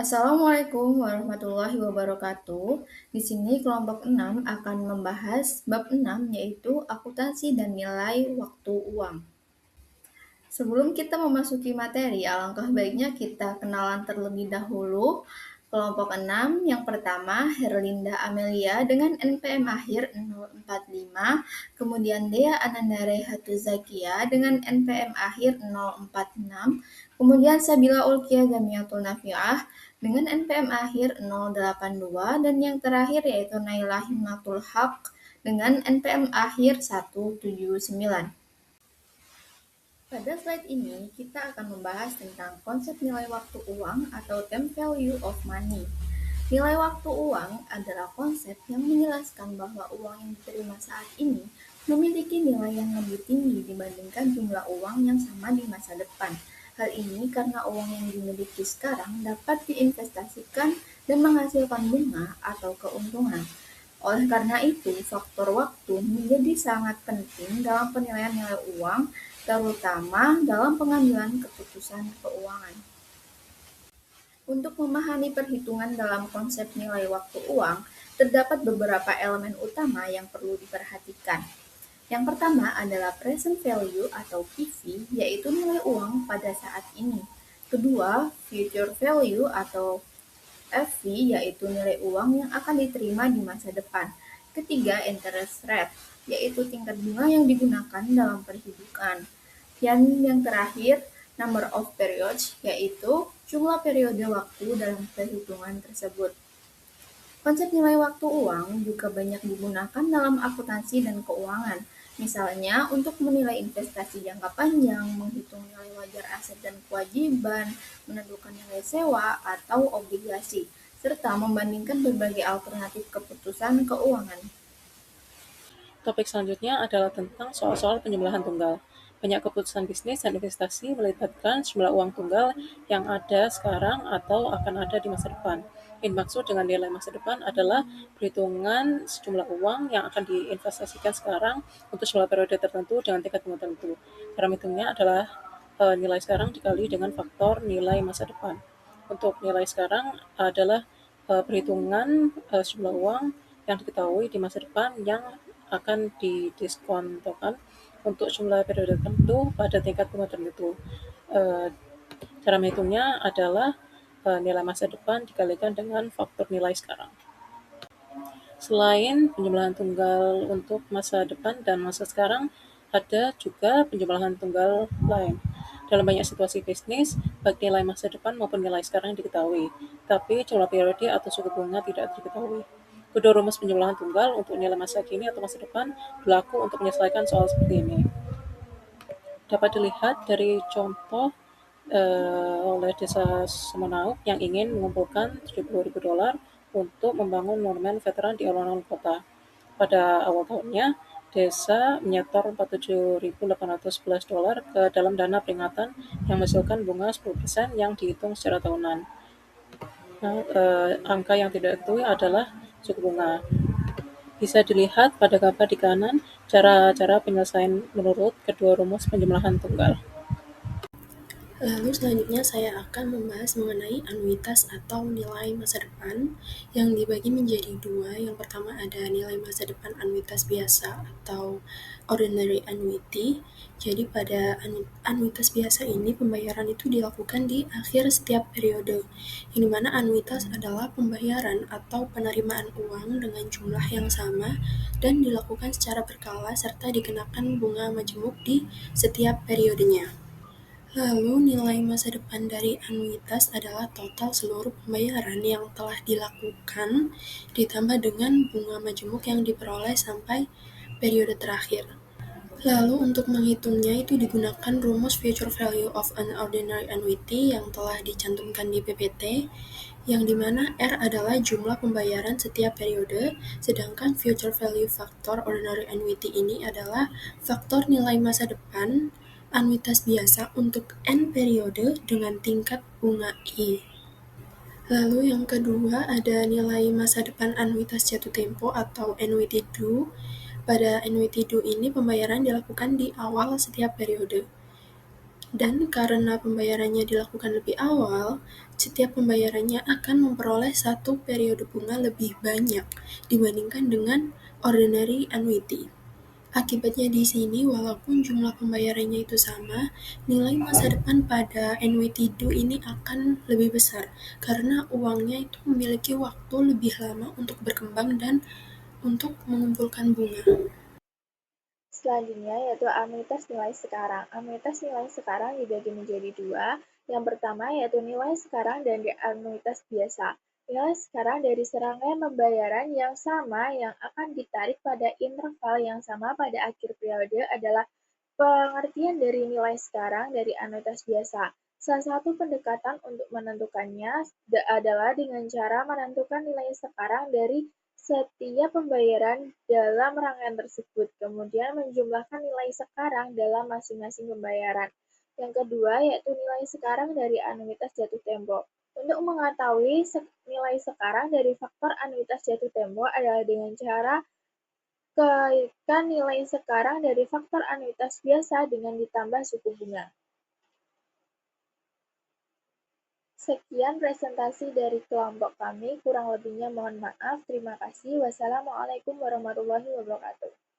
Assalamualaikum warahmatullahi wabarakatuh. Di sini kelompok 6 akan membahas bab 6 yaitu akuntansi dan nilai waktu uang. Sebelum kita memasuki materi, alangkah baiknya kita kenalan terlebih dahulu. Kelompok 6 yang pertama Herlinda Amelia dengan NPM akhir 045, kemudian Dea Ananda Rehatu Zakia dengan NPM akhir 046, kemudian Sabila Ulkia Zamiatul Nafiah dengan NPM akhir 082, dan yang terakhir yaitu Naila Himmatul Haq dengan NPM akhir 179. Pada slide ini, kita akan membahas tentang konsep nilai waktu uang atau time value of money. Nilai waktu uang adalah konsep yang menjelaskan bahwa uang yang diterima saat ini memiliki nilai yang lebih tinggi dibandingkan jumlah uang yang sama di masa depan. Hal ini karena uang yang dimiliki sekarang dapat diinvestasikan dan menghasilkan bunga atau keuntungan. Oleh karena itu, faktor waktu menjadi sangat penting dalam penilaian nilai uang, terutama dalam pengambilan keputusan keuangan. Untuk memahami perhitungan dalam konsep nilai waktu uang, terdapat beberapa elemen utama yang perlu diperhatikan. Yang pertama adalah present value atau PV, yaitu nilai uang pada saat ini. Kedua, future value atau FV, yaitu nilai uang yang akan diterima di masa depan. Ketiga, interest rate, yaitu tingkat bunga yang digunakan dalam perhitungan. Dan yang terakhir, number of periods, yaitu jumlah periode waktu dalam perhitungan tersebut. Konsep nilai waktu uang juga banyak digunakan dalam akuntansi dan keuangan. Misalnya, untuk menilai investasi jangka panjang, menghitung nilai wajar aset dan kewajiban, menentukan nilai sewa atau obligasi, serta membandingkan berbagai alternatif keputusan keuangan. Topik selanjutnya adalah tentang soal-soal penjumlahan tunggal. Banyak keputusan bisnis dan investasi melibatkan jumlah uang tunggal yang ada sekarang atau akan ada di masa depan. Yang dimaksud dengan nilai masa depan adalah perhitungan sejumlah uang yang akan diinvestasikan sekarang untuk sebuah periode tertentu dengan tingkat bunga tertentu. Cara menghitungnya adalah nilai sekarang dikali dengan faktor nilai masa depan. Untuk nilai sekarang adalah perhitungan sejumlah uang yang diketahui di masa depan yang akan didiskontokan untuk jumlah periode tertentu pada tingkat bunga tertentu. Eh, Cara menghitungnya adalah nilai masa depan dikalikan dengan faktor nilai sekarang. Selain penjumlahan tunggal untuk masa depan dan masa sekarang, ada juga penjumlahan tunggal lain. Dalam banyak situasi bisnis, baik nilai masa depan maupun nilai sekarang diketahui, tapi jumlah periode atau suku bunga tidak diketahui. Kedua rumus penjumlahan tunggal untuk nilai masa kini atau masa depan berlaku untuk menyelesaikan soal seperti ini. Dapat dilihat dari contoh oleh Desa Semenauk yang ingin mengumpulkan $70.000 untuk membangun monumen veteran di alun-alun kota. Pada awal tahunnya, desa menyetor $47.811 ke dalam dana peringatan yang menghasilkan bunga 10% yang dihitung secara tahunan. Nah, angka yang tidak diketahui adalah suku bunga. Bisa dilihat pada gambar di kanan cara-cara penyelesaian menurut kedua rumus penjumlahan tunggal. Lalu selanjutnya saya akan membahas mengenai anuitas atau nilai masa depan yang dibagi menjadi dua. Yang pertama ada nilai masa depan anuitas biasa atau ordinary annuity. Jadi pada anuitas biasa ini pembayaran itu dilakukan di akhir setiap periode, yang dimana anuitas adalah pembayaran atau penerimaan uang dengan jumlah yang sama dan dilakukan secara berkala serta dikenakan bunga majemuk di setiap periodenya. Lalu nilai masa depan dari anuitas adalah total seluruh pembayaran yang telah dilakukan ditambah dengan bunga majemuk yang diperoleh sampai periode terakhir. Lalu untuk menghitungnya itu digunakan rumus future value of an ordinary annuity yang telah dicantumkan di PPT, yang dimana R adalah jumlah pembayaran setiap periode, sedangkan future value faktor ordinary annuity ini adalah faktor nilai masa depan anuitas biasa untuk N periode dengan tingkat bunga I. Lalu yang kedua ada nilai masa depan anuitas jatuh tempo atau annuity due. Pada annuity due ini pembayaran dilakukan di awal setiap periode. Dan karena pembayarannya dilakukan lebih awal, setiap pembayarannya akan memperoleh satu periode bunga lebih banyak dibandingkan dengan ordinary annuity. Akibatnya di sini, walaupun jumlah pembayarannya itu sama, nilai masa depan pada annuity due ini akan lebih besar karena uangnya itu memiliki waktu lebih lama untuk berkembang dan untuk mengumpulkan bunga. Selanjutnya yaitu anuitas nilai sekarang. Anuitas nilai sekarang dibagi menjadi dua. Yang pertama yaitu nilai sekarang dan anuitas biasa. Nilai sekarang dari serangkaian pembayaran yang sama yang akan ditarik pada interval yang sama pada akhir periode adalah pengertian dari nilai sekarang dari anuitas biasa. Salah satu pendekatan untuk menentukannya adalah dengan cara menentukan nilai sekarang dari setiap pembayaran dalam rangkaian tersebut, kemudian menjumlahkan nilai sekarang dalam masing-masing pembayaran. Yang kedua yaitu nilai sekarang dari anuitas jatuh tempo. Untuk mengetahui nilai sekarang dari faktor anuitas jatuh tempo adalah dengan cara kaitkan nilai sekarang dari faktor anuitas biasa dengan ditambah suku bunga. Sekian presentasi dari kelompok kami, kurang lebihnya mohon maaf. Terima kasih. Wassalamualaikum warahmatullahi wabarakatuh.